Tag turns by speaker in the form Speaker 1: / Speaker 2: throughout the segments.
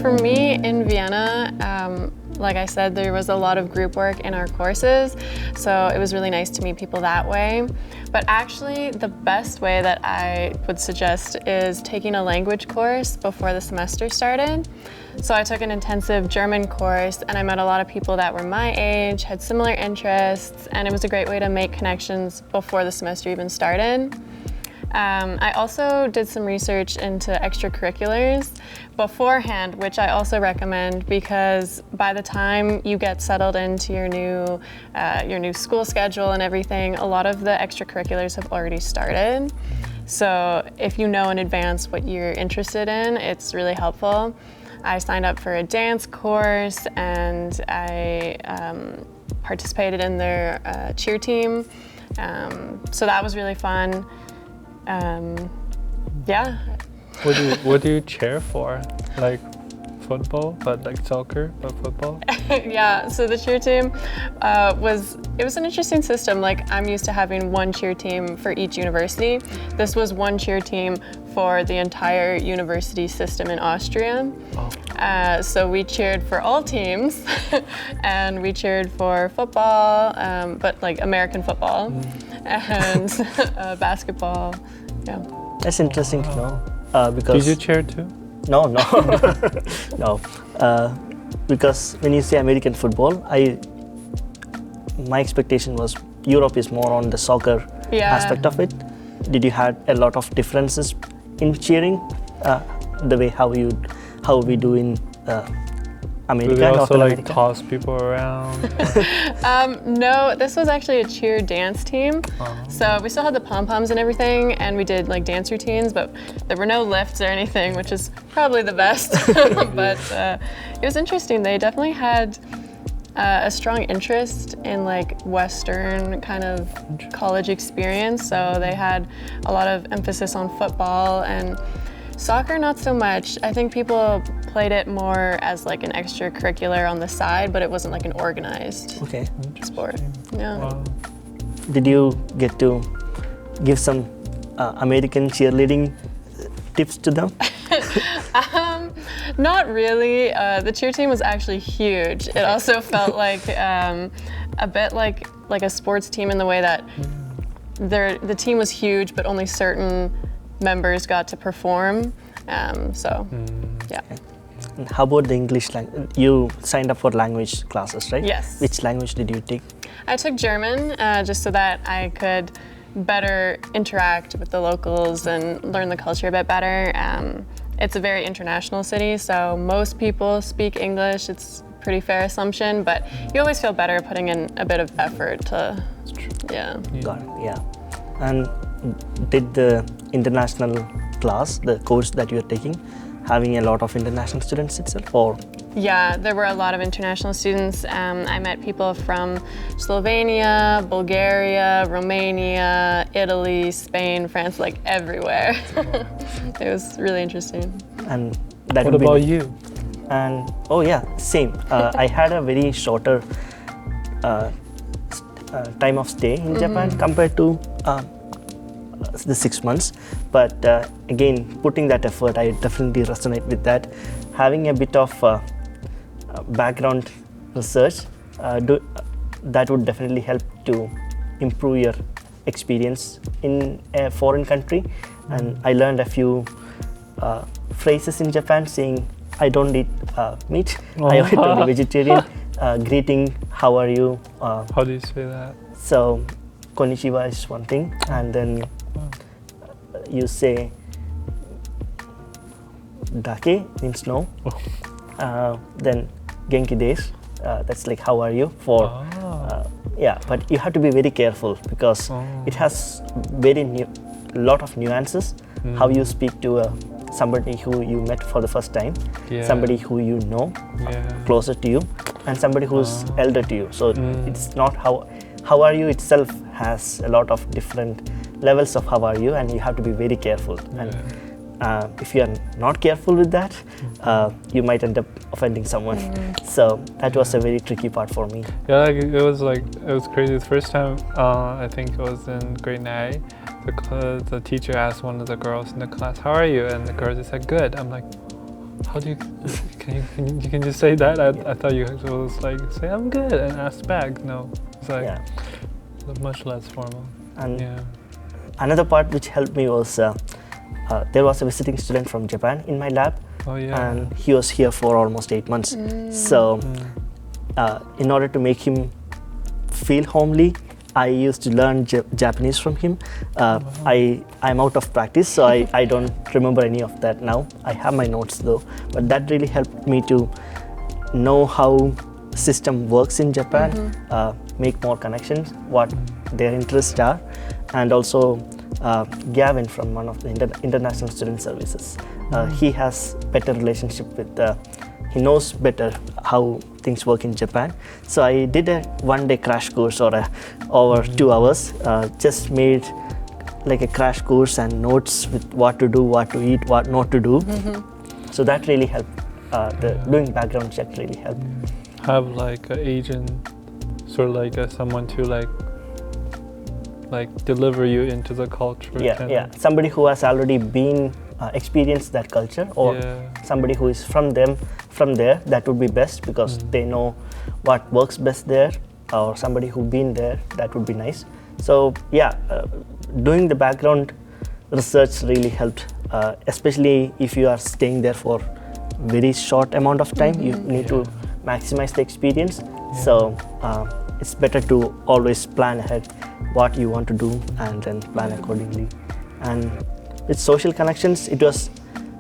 Speaker 1: for me in Vienna, like I said, there was a lot of group work in our courses, so it was really nice to meet people that way. But actually, the best way that I would suggest is taking a language course before the semester started. So I took an intensive German course, and I met a lot of people that were my age, had similar interests, and it was a great way to make connections before the semester even started. I also did some research into extracurriculars beforehand, which I also recommend because by the time you get settled into your new school schedule and everything, a lot of the extracurriculars have already started. So if you know in advance what you're interested in, it's really helpful. I signed up for a dance course and I participated in their cheer team. So that was really fun. Yeah.
Speaker 2: What do you cheer for? Like football, but like soccer, but football?
Speaker 1: Yeah, so the cheer team was an interesting system. Like I'm used to having one cheer team for each university. This was one cheer team for the entire university system in Austria. Oh. So we cheered for all teams and we cheered for football, but like American football and basketball. Yeah.
Speaker 3: That's interesting to know. Because
Speaker 2: did you cheer too?
Speaker 3: No. No. Because when you say American football, my expectation was Europe is more on the soccer aspect of it. Did you had a lot of differences in cheering? The way how we do in America?
Speaker 2: Do they also like toss people around?
Speaker 1: No, this was actually a cheer dance team. So we still had the pom-poms and everything, and we did like dance routines, but there were no lifts or anything, which is probably the best. But it was interesting. They definitely had a strong interest in like Western kind of college experience. So they had a lot of emphasis on football and soccer, not so much. I think people played it more as like an extracurricular on the side, but it wasn't like an organized sport. Yeah.
Speaker 2: Wow.
Speaker 3: Did you get to give some American cheerleading tips to them?
Speaker 1: Not really. The cheer team was actually huge. It also felt like a bit like a sports team in the way that the team was huge, but only certain members got to perform. Yeah.
Speaker 3: And how about the English language? You signed up for language classes, right?
Speaker 1: Yes.
Speaker 3: Which language did you take?
Speaker 1: I took German just so that I could better interact with the locals and learn the culture a bit better. It's a very international city, so most people speak English. It's a pretty fair assumption, but you always feel better putting in a bit of effort to, yeah.
Speaker 3: Got it, yeah. And did the international class, the course that you're taking, having a lot of international students itself, or?
Speaker 1: Yeah, there were a lot of international students. I met people from Slovenia, Bulgaria, Romania, Italy, Spain, France, like everywhere. It was really interesting.
Speaker 3: And that
Speaker 2: what about you?
Speaker 3: And oh yeah, same. I had a very shorter time of stay in Japan compared to the 6 months, but again, putting that effort, I definitely resonate with that. Having a bit of background research, that would definitely help to improve your experience in a foreign country. And I learned a few phrases in Japan saying, I don't eat meat, I eat only vegetarian, greeting, how are you?
Speaker 2: How do you say that?
Speaker 3: So, konnichiwa is one thing, and then you say dake means no. Then genki desu, that's like how are you for yeah, but you have to be very careful because it has lot of nuances. How you speak to somebody who you met for the first time, somebody who you know closer to you, and somebody who's elder to you. So it's not how are you itself has a lot of different levels of how are you, and you have to be very careful. And if you are not careful with that, you might end up offending someone. So that was a very tricky part for me.
Speaker 2: Yeah, it was crazy. The first time, I think it was in grade 9, the teacher asked one of the girls in the class, "How are you?" And the girl just said, "Good." I'm like, "How do you you can just say that? I thought you was like, say I'm good and ask back. No, it's like much less formal.
Speaker 3: And another part which helped me was there was a visiting student from Japan in my lab.
Speaker 2: Oh yeah.
Speaker 3: And he was here for almost 8 months. So in order to make him feel homely, I used to learn Japanese from him. I'm out of practice, so I don't remember any of that now. I have my notes though, but that really helped me to know how system works in Japan, make more connections, what their interests are, and also Gavin from one of the International Student Services. He has better relationship with, he knows better how things work in Japan. So I did a one-day crash course over 2 hours, just made like a crash course and notes with what to do, what to eat, what not to do. So that really helped. Doing background check really helped.
Speaker 2: Have like an agent, sort of like someone to like deliver you into the culture.
Speaker 3: Somebody who has already been experienced that culture, or somebody who is from there, that would be best, because they know what works best there, or somebody who been there, that would be nice. So doing the background research really helped, especially if you are staying there for very short amount of time. You need to maximize the experience. So it's better to always plan ahead what you want to do and then plan accordingly. And with social connections, it was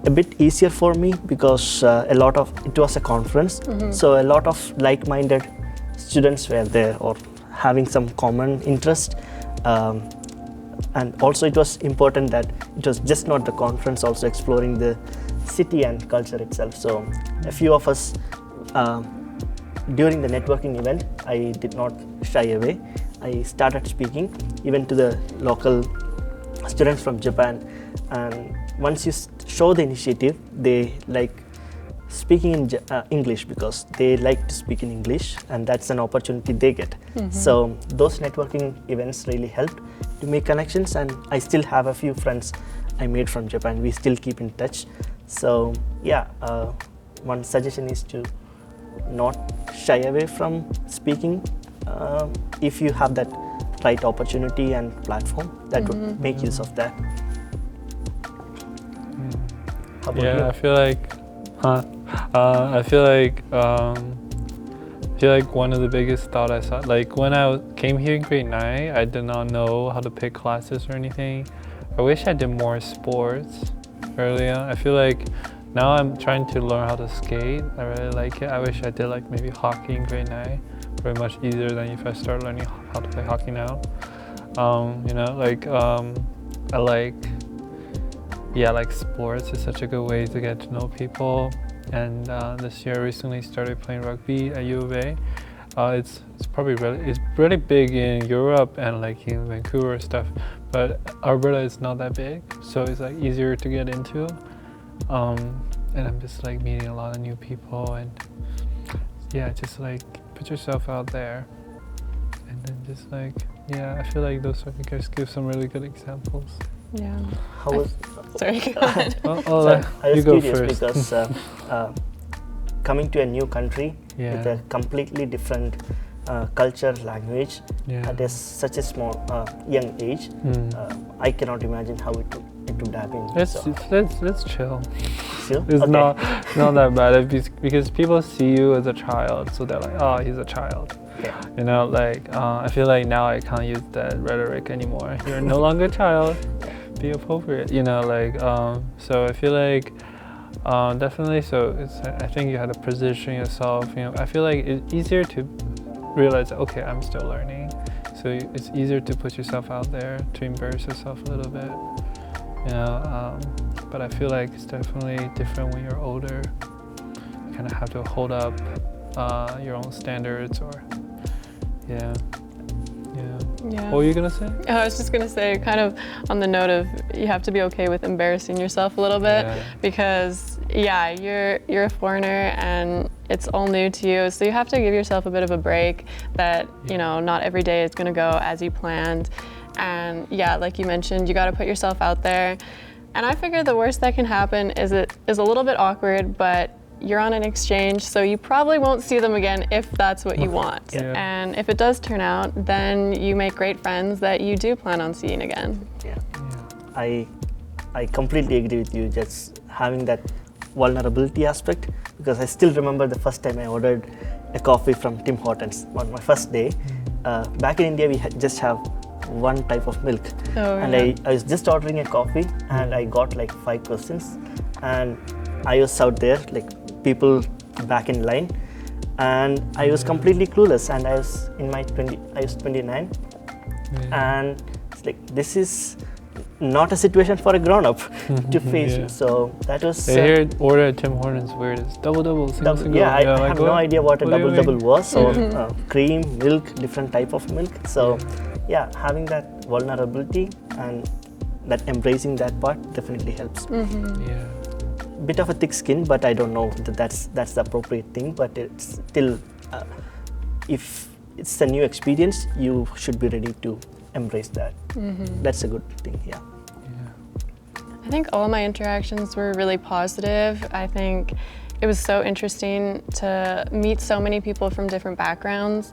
Speaker 3: a bit easier for me because it was a conference, so a lot of like-minded students were there or having some common interest. And also it was important that it was just not the conference, also exploring the city and culture itself. So a few of us, during the networking event, I did not shy away. I started speaking even to the local students from Japan. And once you show the initiative, they like speaking in English, because they like to speak in English, and that's an opportunity they get. So those networking events really helped to make connections, and I still have a few friends I made from Japan. We still keep in touch. So one suggestion is to not shy away from speaking. If you have that right opportunity and platform, that would make use of that. How about you?
Speaker 2: I feel like one of the biggest thought I saw, like when I came here in grade 9, I did not know how to pick classes or anything. I wish I did more sports early on. I feel like now I'm trying to learn how to skate. I really like it. I wish I did like maybe hockey in grade 9. Very much easier than if I start learning how to play hockey now. I like sports is such a good way to get to know people. And this year I recently started playing rugby at U of A. It's really big in Europe and like in Vancouver stuff, but Alberta is not that big, so it's like easier to get into. And I'm just like meeting a lot of new people, and just like put yourself out there, and then just like I feel like those speakers give some really good examples.
Speaker 1: Yeah.
Speaker 3: How was?
Speaker 1: Sorry, go ahead.
Speaker 3: I was
Speaker 2: you go
Speaker 3: curious
Speaker 2: first.
Speaker 3: because coming to a new country with a completely different culture, language at such a small, young age, I cannot imagine how it would have been.
Speaker 2: Let's chill.
Speaker 3: Chill?
Speaker 2: It's
Speaker 3: Okay.
Speaker 2: not that bad because people see you as a child, so they're like, oh, he's a child.
Speaker 3: Okay.
Speaker 2: I feel like now I can't use that rhetoric anymore. You're no longer a child. Be appropriate. So I feel like definitely. So I think you have to position yourself. I feel like it's easier to realize, okay, I'm still learning. So it's easier to put yourself out there, to embarrass yourself a little bit. But I feel like it's definitely different when you're older. You kind of have to hold up your own standards, or What were you gonna say?
Speaker 1: I was just gonna say, kind of on the note of, you have to be okay with embarrassing yourself a little bit, because you're a foreigner and it's all new to you, so you have to give yourself a bit of a break. That not every day is gonna go as you planned, and like you mentioned, you got to put yourself out there. And I figure the worst that can happen is it is a little bit awkward, but you're on an exchange, so you probably won't see them again if that's what you want.
Speaker 2: Yeah.
Speaker 1: And if it does turn out, then you make great friends that you do plan on seeing again.
Speaker 3: Yeah. I completely agree with you, just having that vulnerability aspect, because I still remember the first time I ordered a coffee from Tim Hortons on my first day. Back in India, we just have one type of milk. And I was just ordering a coffee and I got like 5 questions, and I was out there like people back in line, and I was completely clueless, and I was in my 29, and it's like, this is not a situation for a grown-up to face. So that was
Speaker 2: Here, order at Tim Hortons weird. It's double, single.
Speaker 3: Yeah, I have no idea what a double was. So cream, milk, different type of milk. So yeah, having that vulnerability and that embracing that part definitely helps.
Speaker 2: Yeah.
Speaker 3: Bit of a thick skin, but I don't know that that's the appropriate thing. But it's still, if it's a new experience, you should be ready to embrace that. That's a good thing. Yeah.
Speaker 1: I think all my interactions were really positive. I think it was so interesting to meet so many people from different backgrounds.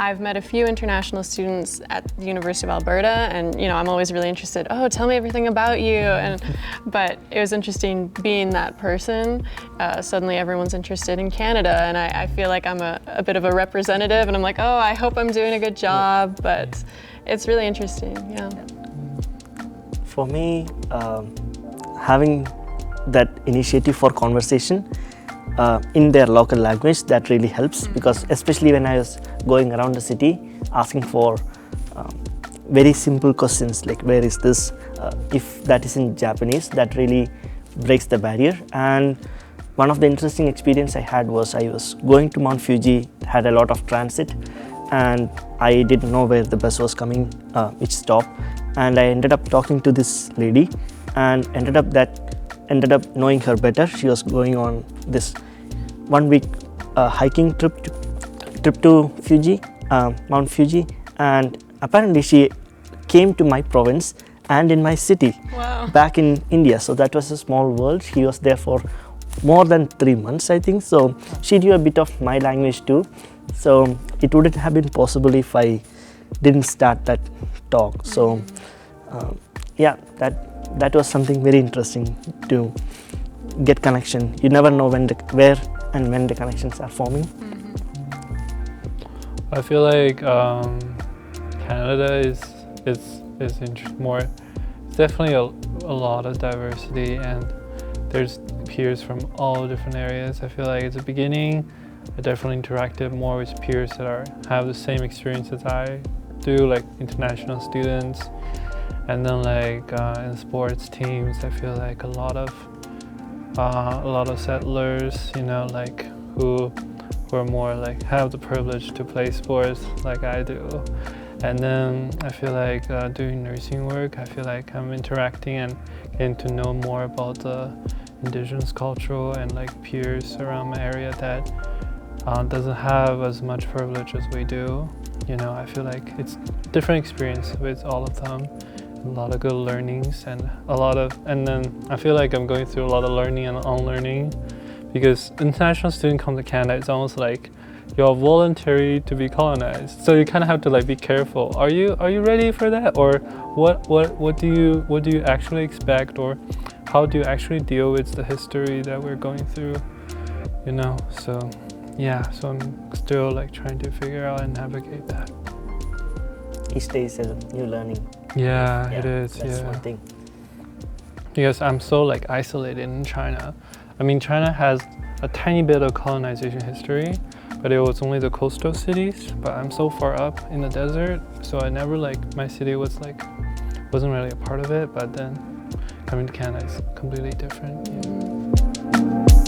Speaker 1: I've met a few international students at the University of Alberta, and I'm always really interested. Oh, tell me everything about you. But it was interesting being that person. Suddenly everyone's interested in Canada, and I feel like I'm a bit of a representative, and I'm like, oh, I hope I'm doing a good job. But it's really interesting. Yeah.
Speaker 3: For me, having that initiative for conversation in their local language, that really helps, because especially when I was going around the city asking for very simple questions like where is this, if that is in Japanese, that really breaks the barrier. And one of the interesting experience I had was I was going to Mount Fuji, had a lot of transit, and I didn't know where the bus was coming, which stop, and I ended up talking to this lady and ended up knowing her better. She was going on this 1 week hiking trip to Fuji, Mount Fuji, and apparently she came to my province and in my city back in India. So that was a small world. She was there for more than 3 months, I think. So she knew a bit of my language too. So it wouldn't have been possible if I didn't start that talk. So yeah, that was something very interesting to get connection. You never know where and when the connections are forming.
Speaker 2: I feel like Canada is more. It's definitely a lot of diversity, and there's peers from all different areas. I feel like at the beginning, I definitely interacted more with peers that have the same experience as I do, like international students. And then like in sports teams, I feel like a lot of settlers, like who are more like have the privilege to play sports like I do. And then I feel like doing nursing work, I feel like I'm interacting and getting to know more about the indigenous culture and like peers around my area that doesn't have as much privilege as we do. I feel like it's a different experience with all of them. A lot of good learnings and then I feel like I'm going through a lot of learning and unlearning, because international student come to Canada, it's almost like you're voluntary to be colonized. So you kind of have to like be careful. Are you ready for that, or what do you actually expect, or how do you actually deal with the history that we're going through? So yeah, so I'm still like trying to figure out and navigate that.
Speaker 3: Each day is a new learning.
Speaker 2: Yeah, it is.
Speaker 3: That's one thing.
Speaker 2: Because I'm so like isolated in China. I mean, China has a tiny bit of colonization history, but it was only the coastal cities. But I'm so far up in the desert, so I never my city wasn't really a part of it. But then coming to Canada is completely different. Yeah.